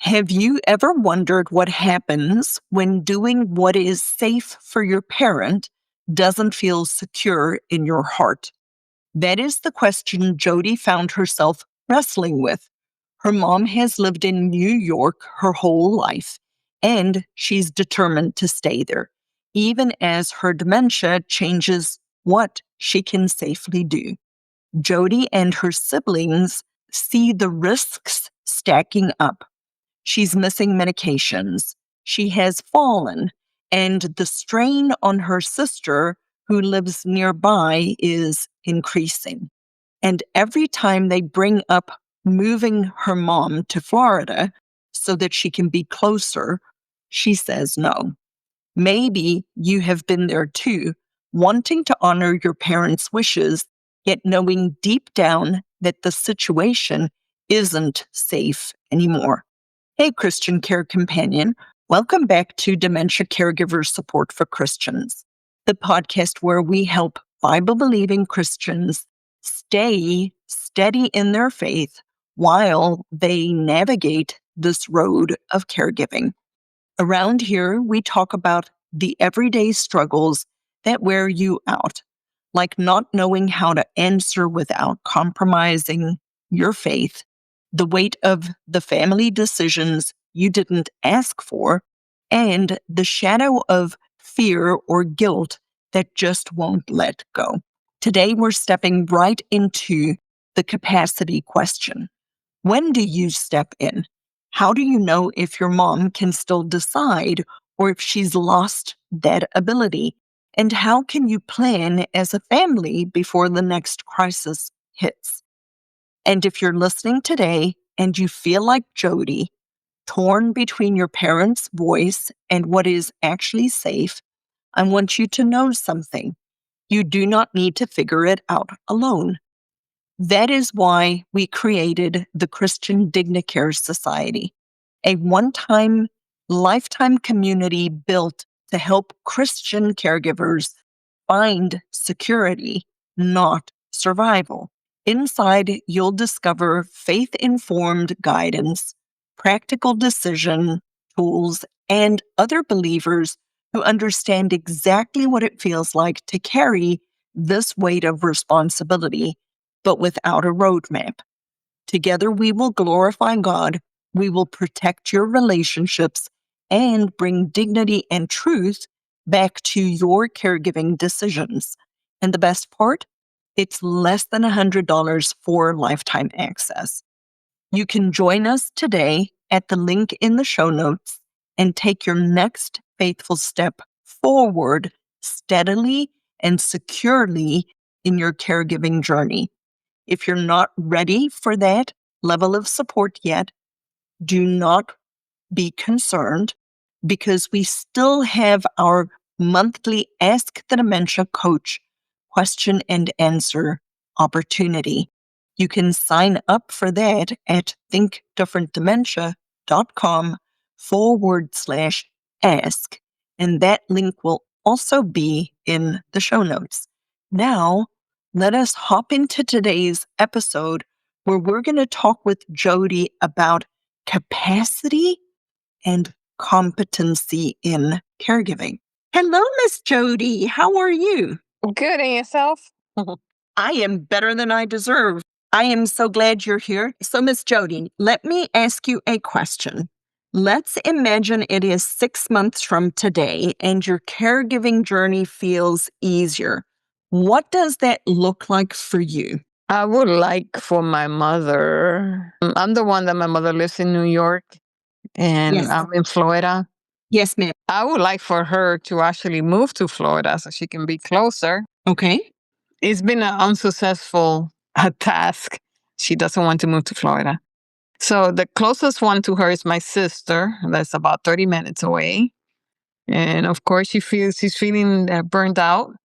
Have you ever wondered what happens when doing what is safe for your parent doesn't feel secure in your heart? That is the question Jodi found herself wrestling with. Her mom has lived in New York her whole life, and she's determined to stay there, even as her dementia changes what she can safely do. Jodi and her siblings see the risks stacking up. She's missing medications. She has fallen, and the strain on her sister, who lives nearby, is increasing. And every time they bring up moving her mom to Florida so that she can be closer, she says no. Maybe you have been there too, wanting to honor your parents' wishes, yet knowing deep down that the situation isn't safe anymore. Hey, Christian Care Companion. Welcome back to Dementia Caregiver Support for Christians, the podcast where we help Bible-believing Christians stay steady in their faith while they navigate this road of caregiving. Around here, we talk about the everyday struggles that wear you out, like not knowing how to answer without compromising your faith, the weight of the family decisions you didn't ask for, and the shadow of fear or guilt that just won't let go. Today, we're stepping right into the capacity question. When do you step in? How do you know if your mom can still decide or if she's lost that ability? And how can you plan as a family before the next crisis hits? And if you're listening today and you feel like Jodi, torn between your parents' voice and what is actually safe, I want you to know something. You do not need to figure it out alone. That is why we created the Christian Dignacare Society, a one-time, lifetime community built to help Christian caregivers find security, not survival. Inside, you'll discover faith-informed guidance, practical decision tools, and other believers who understand exactly what it feels like to carry this weight of responsibility, but without a roadmap. Together, we will glorify God, we will protect your relationships, and bring dignity and truth back to your caregiving decisions. And the best part? It's less than $100 for lifetime access. You can join us today at the link in the show notes and take your next faithful step forward steadily and securely in your caregiving journey. If you're not ready for that level of support yet, do not be concerned because we still have our monthly Ask the Dementia Coach question and answer opportunity. You can sign up for that at thinkdifferentdementia.com/ask, and that link will also be in the show notes. Now, let us hop into today's episode where we're going to talk with Jodi about capacity and competency in caregiving. Hello, Miss Jodi. How are you? Good, and yourself? I am better than I deserve. I am so glad you're here. So, Miss Jodi, let me ask you a question. Let's imagine it is 6 months from today and your caregiving journey feels easier. What does that look like for you? I would like for my mother. I'm the one that my mother lives in New York, and Yes. I'm in Florida. Yes, ma'am. I would like for her to actually move to Florida so she can be closer. Okay. It's been an unsuccessful task. She doesn't want to move to Florida. So the closest one to her is my sister. That's about 30 minutes away. And of course, she's feeling burned out.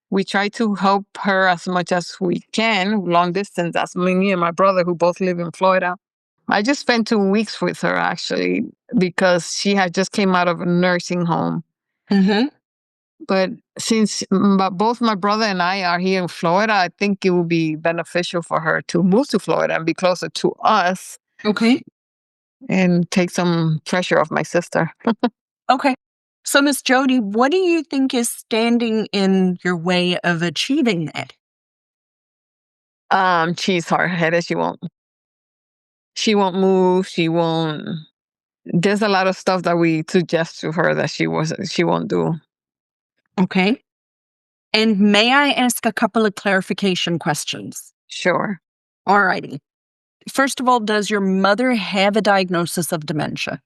We try to help her as much as we can, long distance. That's me and my brother who both live in Florida. I just spent 2 weeks with her actually because she had just came out of a nursing home. Mm-hmm. But since both my brother and I are here in Florida, I think it would be beneficial for her to move to Florida and be closer to us. Okay. and take some pressure off my sister. Okay. So, Miss Jodi, what do you think is standing in your way of achieving that? She's hard-headed. She won't move. She won't. There's a lot of stuff that we suggest to her that she won't do. Okay. And may I ask a couple of clarification questions? Sure. All righty. First of all, does your mother have a diagnosis of dementia?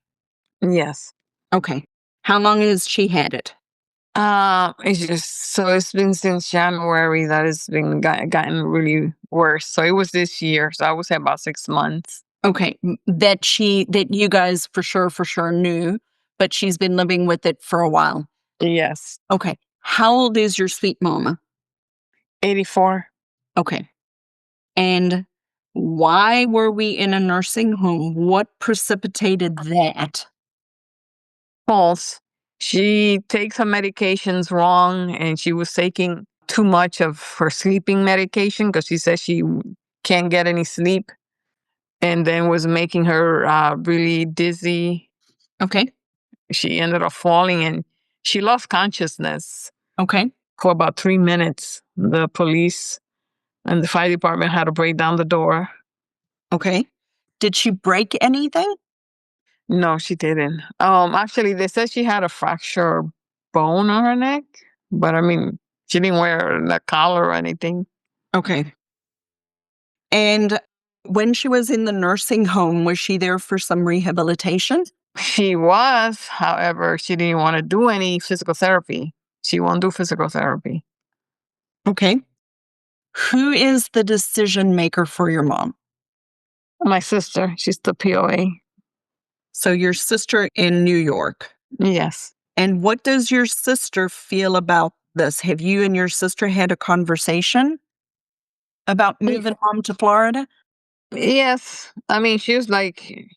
Yes. Okay. How long has she had it? It's just so it's been since January that it's been gotten really worse. So it was this year. So I would say about 6 months. Okay. That you guys for sure knew, but she's been living with it for a while. Yes. Okay. How old is your sweet mama? 84. Okay. And why were we in a nursing home? What precipitated that? False. She takes her medications wrong, and she was taking too much of her sleeping medication because she says she can't get any sleep, and then was making her really dizzy. Okay. She ended up falling, and she lost consciousness Okay. for about 3 minutes. The police and the fire department had to break down the door. Okay. Did she break anything? No, she didn't. Actually, they said she had a fractured bone on her neck, but I mean, she didn't wear a collar or anything. Okay. And when she was in the nursing home, was she there for some rehabilitation? She was, however, she didn't want to do any physical therapy. She won't do physical therapy. Okay. Who is the decision maker for your mom? My sister, she's the POA. So your sister in New York. Yes. And what does your sister feel about this? Have you and your sister had a conversation about Y- moving mom to Florida? Yes. I mean, she was like,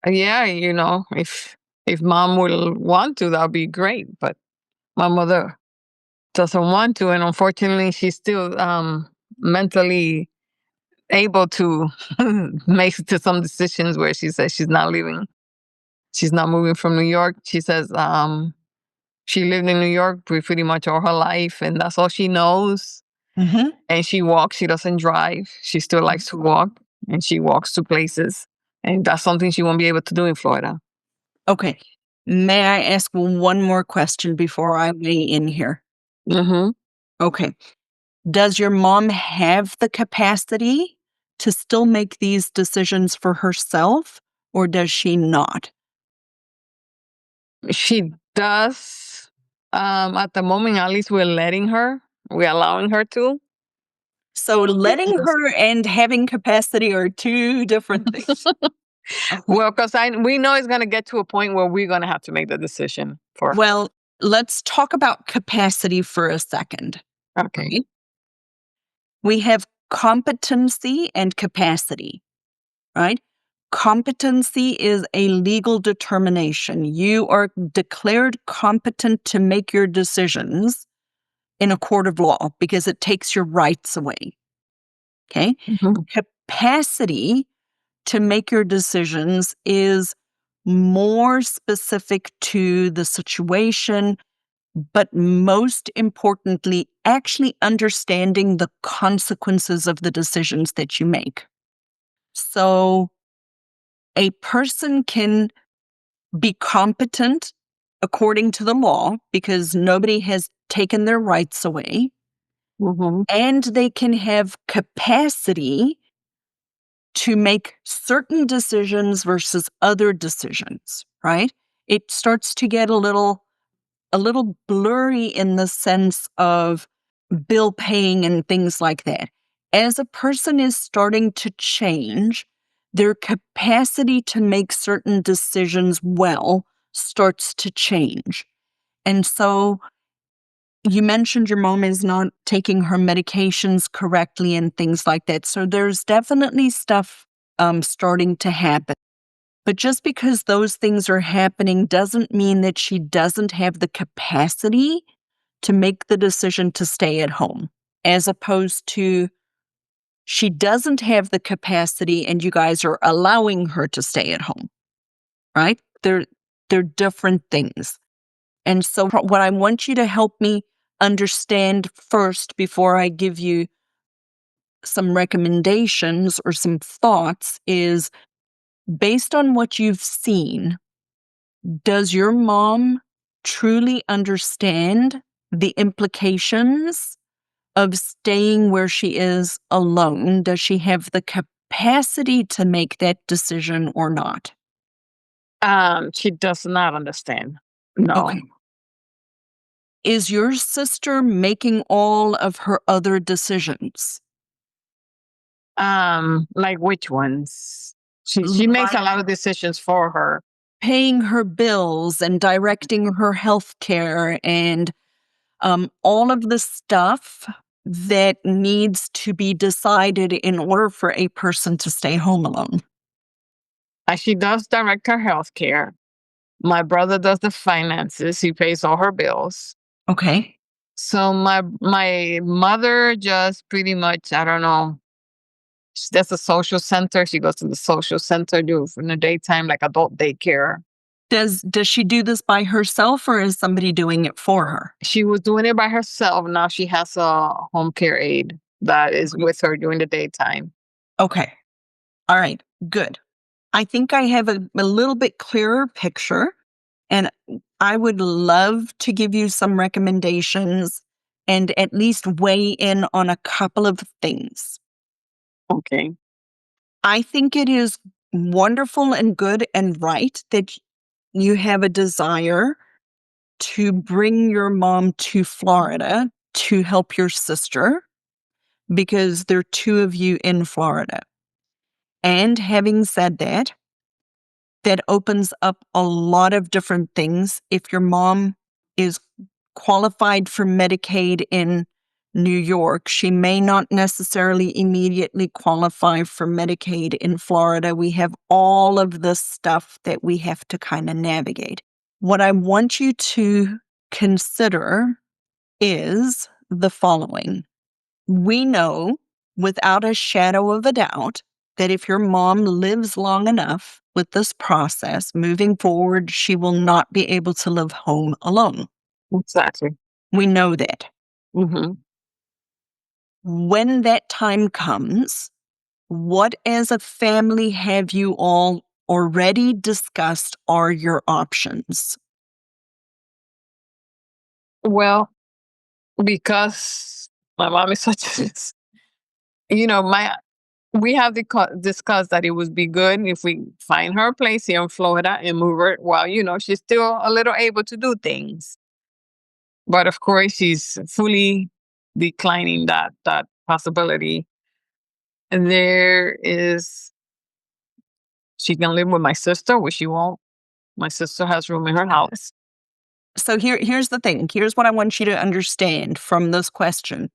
yeah, if mom will want to, that'll be great. But my mother doesn't want to, and unfortunately, she's still mentally able to make to some decisions where she says she's not leaving. She's not moving from New York. She says she lived in New York pretty much all her life, and that's all she knows. Mm-hmm. And she walks. She doesn't drive. She still likes to walk, and she walks to places. And that's something she won't be able to do in Florida. Okay. May I ask one more question before I weigh in here? Mm-hmm. Okay. Does your mom have the capacity to still make these decisions for herself, or does she not? She does. At the moment, at least we're letting her. We're allowing her to. So letting her and having capacity are two different things. Okay. Well, because we know it's going to get to a point where we're going to have to make the decision for her. Well, let's talk about capacity for a second. Okay. Right? We have competency and capacity, right? Competency is a legal determination. You are declared competent to make your decisions in a court of law because it takes your rights away. Okay. Mhm. Capacity to make your decisions is more specific to the situation, but most importantly, actually understanding the consequences of the decisions that you make. So a person can be competent according to the law because nobody has taken their rights away, Mhm. and they can have capacity to make certain decisions versus other decisions, right? It starts to get a little blurry in the sense of bill paying and things like that. As a person is starting to change, their capacity to make certain decisions well starts to change. And so you mentioned your mom is not taking her medications correctly and things like that. So there's definitely stuff starting to happen. But just because those things are happening doesn't mean that she doesn't have the capacity to make the decision to stay at home, as opposed to she doesn't have the capacity and you guys are allowing her to stay at home. right? They're different things. And so what I want you to help me understand first before I give you some recommendations or some thoughts is based on what you've seen, does your mom truly understand the implications of staying where she is alone? Does she have the capacity to make that decision or not? She does not understand. No. Okay. Is your sister making all of her other decisions? Like which ones? She makes a Like lot of decisions for her. paying her bills and directing her health care and all of the stuff that needs to be decided in order for a person to stay home alone. She does direct her health care. My brother does the finances. He pays all her bills. Okay. So my mother just pretty much, I don't know. That's a social center. She goes to the social center, do in the daytime, like adult daycare. Does she do this by herself or is somebody doing it for her? She was doing it by herself. Now she has a home care aide that is with her during the daytime. Okay. All right. Good. I think I have a little bit clearer picture, and I would love to give you some recommendations and at least weigh in on a couple of things. Okay. I think it is wonderful and good and right that you have a desire to bring your mom to Florida to help your sister because there are two of you in Florida. And having said that, that opens up a lot of different things. If your mom is qualified for Medicaid in New York, she may not necessarily immediately qualify for Medicaid in Florida. We have all of this stuff that we have to kind of navigate. What I want you to consider is the following. We know without a shadow of a doubt that if your mom lives long enough with this process moving forward, she will not be able to live home alone. Exactly. We know that. Hmm. When that time comes, what as a family have you all already discussed are your options? Well, because my mom is such a, my we have discussed that it would be good if we find her a place here in Florida and move her while, she's still a little able to do things. But of course, she's fully declining that possibility. And she can live with my sister, which she won't. My sister has room in her house. So here's the thing. Here's what I want you to understand from this question.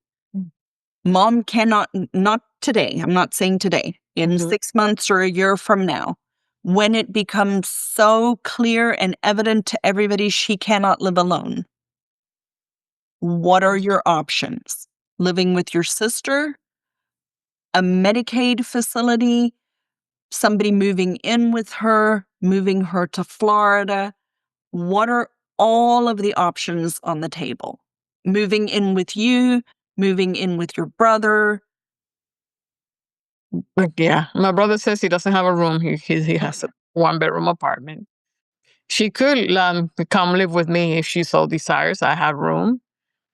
Mom cannot, not today, I'm not saying today, in Mhm. 6 months or a year from now, when it becomes so clear and evident to everybody she cannot live alone, what are your options? Living with your sister, a Medicaid facility, somebody moving in with her, moving her to Florida? What are all of the options on the table? Moving in with you, moving in with your brother. Like, yeah, my brother says he doesn't have a room. He has a 1 bedroom apartment. She could come live with me if she so desires. I have room.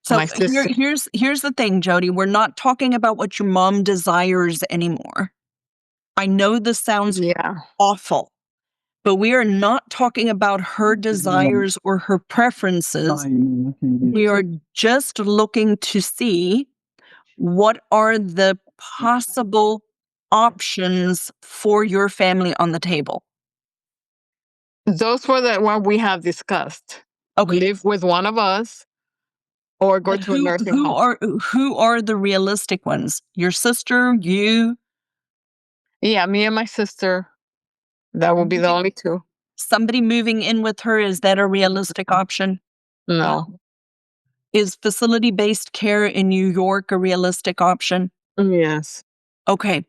So My sister, here's the thing, Jodi. We're not talking about what your mom desires anymore. I know this sounds yeah, awful, but we are not talking about her desires or her preferences. We are just looking to see what are the possible options for your family on the table. those were the one we have discussed. Okay. Live with one of us or go But to a nursing home. who are the realistic ones? Your sister, you, Yeah, me and my sister. That will be the only two. somebody moving in with her, is that a realistic option? No. Is facility based care in New York a realistic option? Yes. Okay.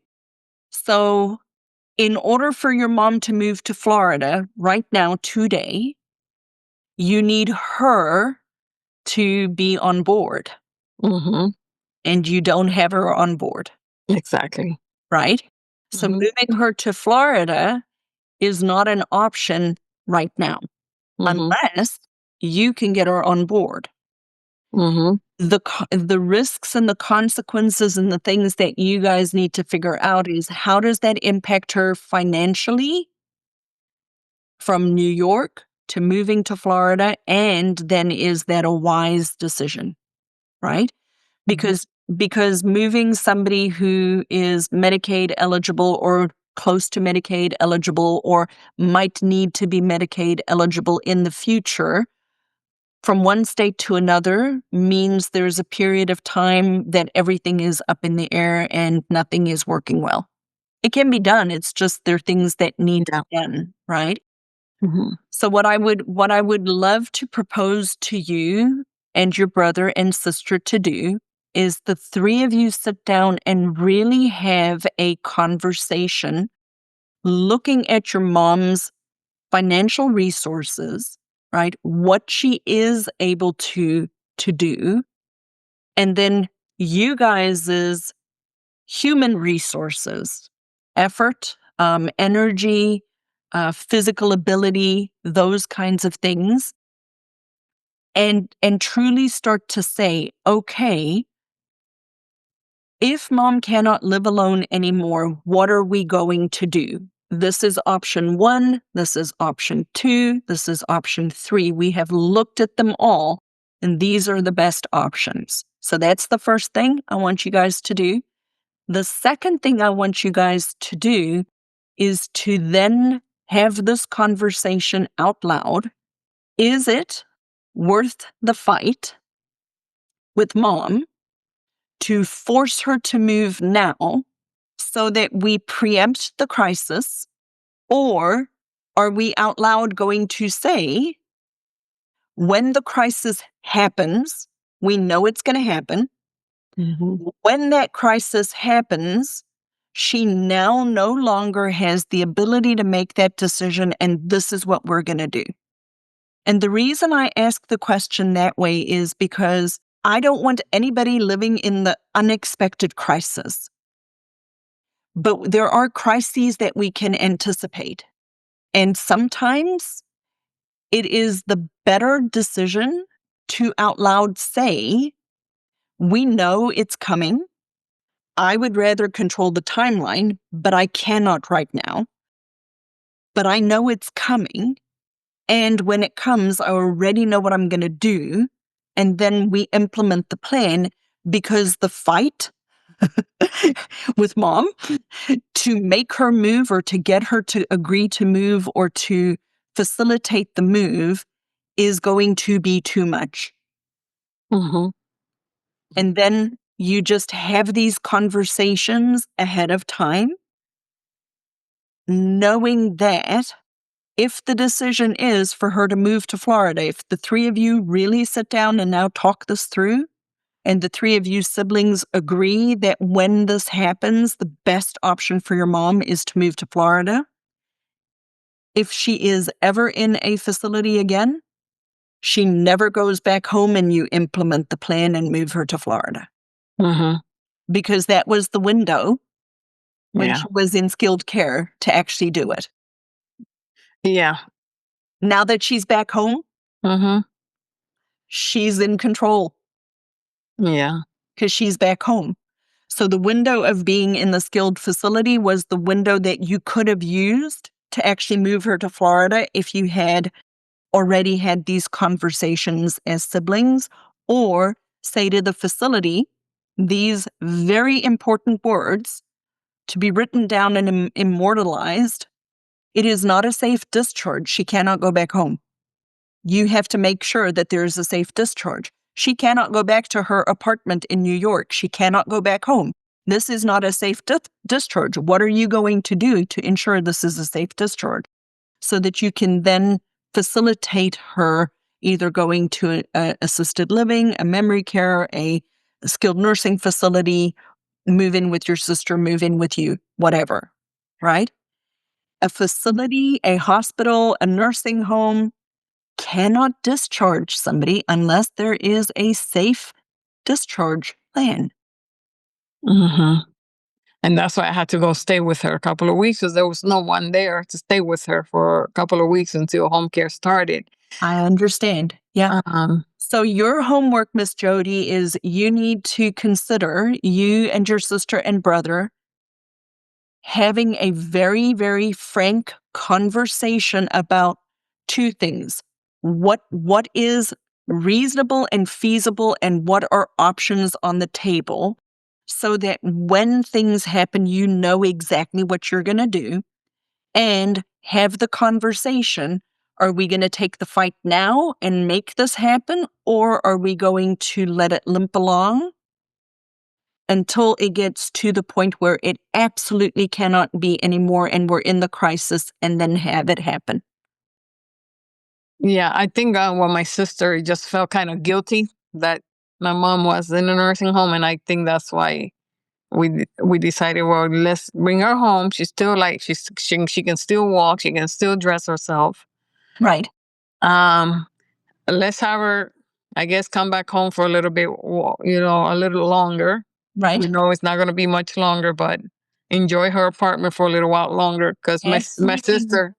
So In order for your mom to move to Florida right now, today, you need her to be on board, Mhm. and you don't have her on board, Exactly. right? So Mhm. moving her to Florida is not an option right now, Mhm. unless you can get her on board. Mhm. The risks and the consequences and the things that you guys need to figure out is, how does that impact her financially from New York to moving to Florida? And then, is that a wise decision, right? Mhm. Because moving somebody who is Medicaid eligible or close to Medicaid eligible, or might need to be Medicaid eligible in the future, from one state to another, means there's a period of time that everything is up in the air and nothing is working well. It can be done. It's just there are things that need to Yeah. be done, right? Mhm. So what I would love to propose to you and your brother and sister to do is, the three of you sit down and really have a conversation looking at your mom's financial resources, right? What she is able to do, and then you guys' human resources, effort, energy, physical ability, those kinds of things, and truly start to say, okay, if mom cannot live alone anymore, what are we going to do? This is option one. This is option two. This is option three. We have looked at them all, and these are the best options. So that's the first thing I want you guys to do. The second thing I want you guys to do is to then have this conversation out loud. Is it worth the fight with mom to force her to move now so that we preempt the crisis? Or are we out loud going to say, when the crisis happens, we know it's going to happen. Mhm. When that crisis happens, she now no longer has the ability to make that decision, and this is what we're going to do. And the reason I ask the question that way is because I don't want anybody living in the unexpected crisis. But there are crises that we can anticipate. And sometimes it is the better decision to out loud say, we know it's coming. I would rather control the timeline, but I cannot right now. But I know it's coming. And when it comes, I already know what I'm going to do. And then we implement the plan, because the fight with mom to make her move, or to get her to agree to move, or to facilitate the move, is going to be too much. Mhm. And then you just have these conversations ahead of time, knowing that if the decision is for her to move to Florida, if the three of you really sit down and now talk this through, and the three of you siblings agree that when this happens, the best option for your mom is to move to Florida, if she is ever in a facility again, she never goes back home, and you implement the plan and move her to Florida. Mhm. Because that was the window when Yeah. she was in skilled care to actually do it. Yeah. Now that she's back home, Mhm. she's in control Yeah. because she's back home. So the window of being in the skilled facility was the window that you could have used to actually move her to Florida if you had already had these conversations as siblings, or say to the facility these very important words to be written down and immortalized. It is not a safe discharge. She cannot go back home. You have to make sure that there is a safe discharge. She cannot go back to her apartment in New York. She cannot go back home. This is not a safe discharge. What are you going to do to ensure this is a safe discharge? So that you can then facilitate her either going to assisted living, a memory care, a skilled nursing facility, move in with your sister, move in with you, whatever, right? A facility, a hospital, a nursing home cannot discharge somebody unless there is a safe discharge plan. Hmm. And that's why I had to go stay with her a couple of weeks because there was no one there to stay with her for a couple of weeks until home care started. I understand. Yeah. Um, So your homework, Miss Jodi, is you need to consider, you and your sister and brother, having a very, very frank conversation about two things. What is reasonable and feasible, and what are options on the table, so that when things happen, you know exactly what you're going to do, and have the conversation. Are we going to take the fight now and make this happen, or are we going to let it limp along until it gets to the point where it absolutely cannot be anymore and we're in the crisis, and then have it happen? yeah, I think well, my sister just felt kind of guilty that my mom was in a nursing home, and I think that's why we decided, well, let's bring her home. She's still like she can still walk, she can still dress herself. Right, Um, let's have her, I guess, come back home for a little bit, a little longer. We right. know it's not going to be much longer, but enjoy her apartment for a little while longer because my Absolutely. sister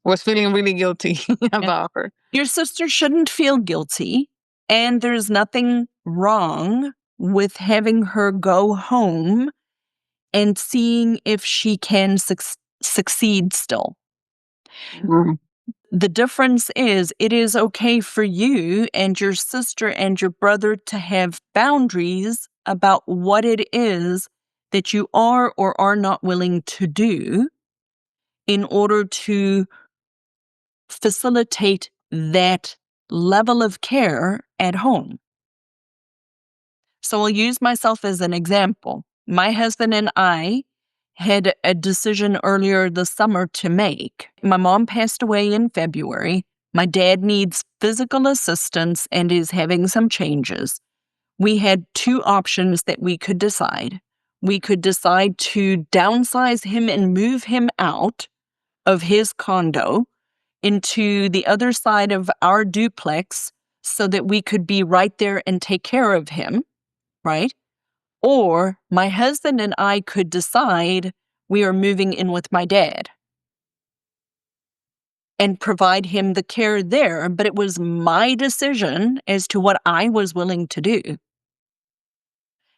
was feeling really guilty Yeah. about her. Your sister shouldn't feel guilty, and there's nothing wrong with having her go home and seeing if she can succeed still. Mhm. The difference is, it is okay for you and your sister and your brother to have boundaries about what it is that you are or are not willing to do in order to facilitate that level of care at home. So I'll use myself as an example. My husband and I had a decision earlier this summer to make. My mom passed away in February. My dad needs physical assistance and is having some changes. We had two options that we could decide. We could decide to downsize him and move him out of his condo into the other side of our duplex so that we could be right there and take care of him, right? Or my husband and I could decide we are moving in with my dad and provide him the care there. But it was my decision as to what I was willing to do.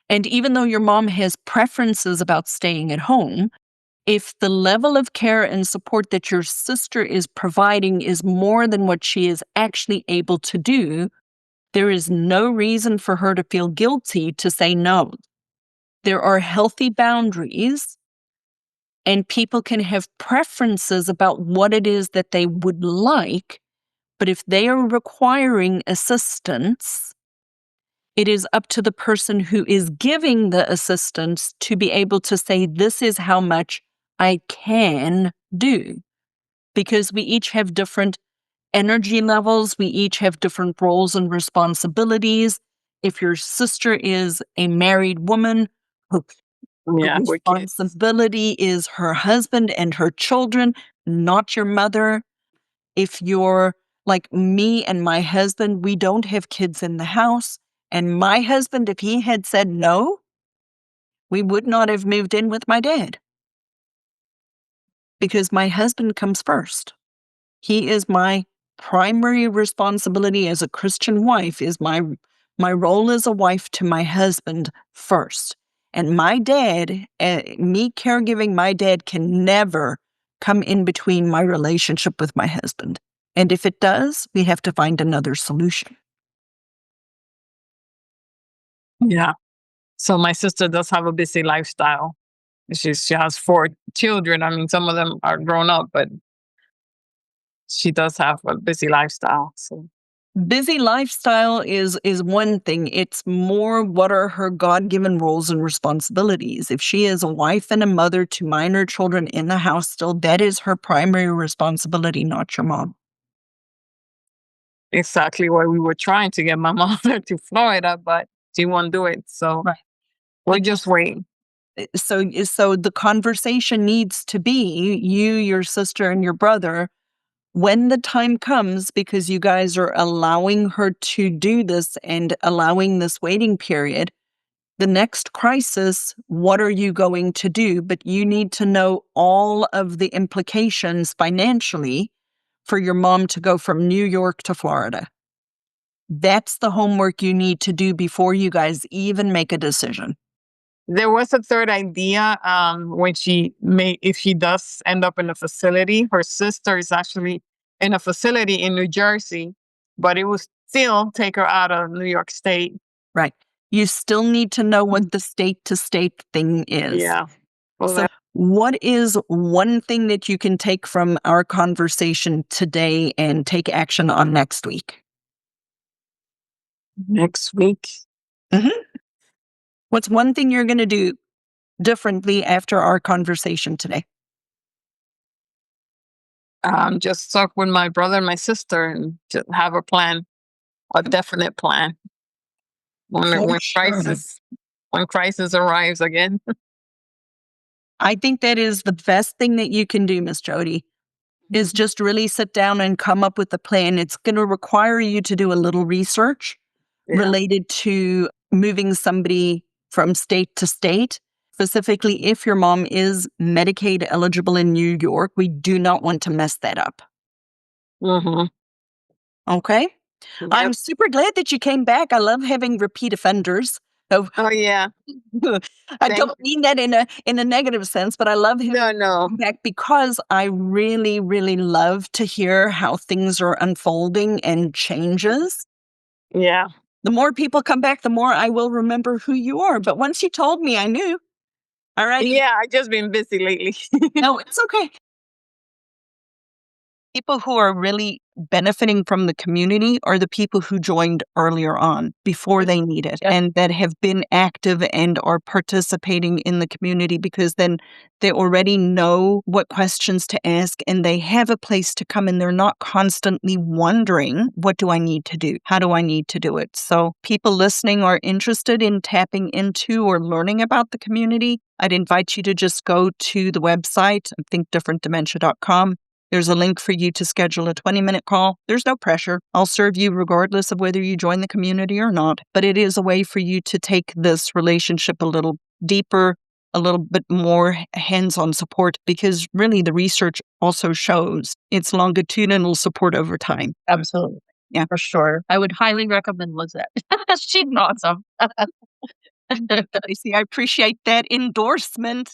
And even though your mom has preferences about staying at home, if the level of care and support that your sister is providing is more than what she is actually able to do, there is no reason for her to feel guilty to say no. There are healthy boundaries, and people can have preferences about what it is that they would like. But if they are requiring assistance, it is up to the person who is giving the assistance to be able to say, this is how much I can do. Because we each have different energy levels, we each have different roles and responsibilities. If your sister is a married woman, her Yeah, with kids. responsibility is her husband and her children, not your mother. If you're like me and my husband, we don't have kids in the house. And my husband, if he had said no, we would not have moved in with my dad, because my husband comes first. He is my primary responsibility as a Christian wife, is my role as a wife to my husband first. And my dad, me caregiving my dad, can never come in between my relationship with my husband. And if it does, we have to find another solution. Yeah. So my sister does have a busy lifestyle. She has four children. I mean, some of them are grown up, but she does have a busy lifestyle. So Busy lifestyle is one thing. It's more, what are her God-given roles and responsibilities? If she is a wife and a mother to minor children in the house still, that is her primary responsibility, not your mom. exactly why we were trying to get my mother to Florida, but she won't do it. So Right. we're just Because waiting. So the conversation needs to be you, your sister, and your brother when the time comes, because you guys are allowing her to do this and allowing this waiting period. The next crisis, what are you going to do? But you need to know all of the implications financially for your mom to go from New York to Florida. That's the homework you need to do before you guys even make a decision. There was a third idea when if she does end up in a facility, her sister is actually in a facility in New Jersey, but it will still take her out of New York State. Right. You still need to know what the state to state thing is. Yeah. Well, So, what is one thing that you can take from our conversation today and take action on next week? next week, Mhm. What's one thing you're going to do differently after our conversation today? just talk with my brother and my sister and just have a plan, a definite plan For when sure. crisis arrives again. I think that is the best thing that you can do, Miss Jodi, is just really sit down and come up with a plan. It's going to require you to do a little research Yeah. related to moving somebody from state to state. Specifically, if your mom is Medicaid eligible in New York, we do not want to mess that up. Mm-hmm. Okay? Yep. I'm super glad that you came back. I love having repeat offenders. So Oh yeah. I Thank. don't mean that in a negative sense, but I love having No. you back because I really, really love to hear how things are unfolding and changes. Yeah. The more people come back, the more I will remember who you are. But once you told me, I knew. All right. Yeah. I just been busy lately. No, it's okay. People who are really benefiting from the community are the people who joined earlier on before they need it and that have been active and are participating in the community because then they already know what questions to ask and they have a place to come and they're not constantly wondering, what do I need to do? How do I need to do it? So people listening are interested in tapping into or learning about the community. I'd invite you to just go to the website, thinkdifferentdementia.com. There's a link for you to schedule a 20-minute call. There's no pressure. I'll serve you regardless of whether you join the community or not. But it is a way for you to take this relationship a little deeper, a little bit more hands-on support, because really the research also shows it's longitudinal support over time. Absolutely. Yeah. For sure. I would highly recommend Lizette. She's awesome. I appreciate that endorsement.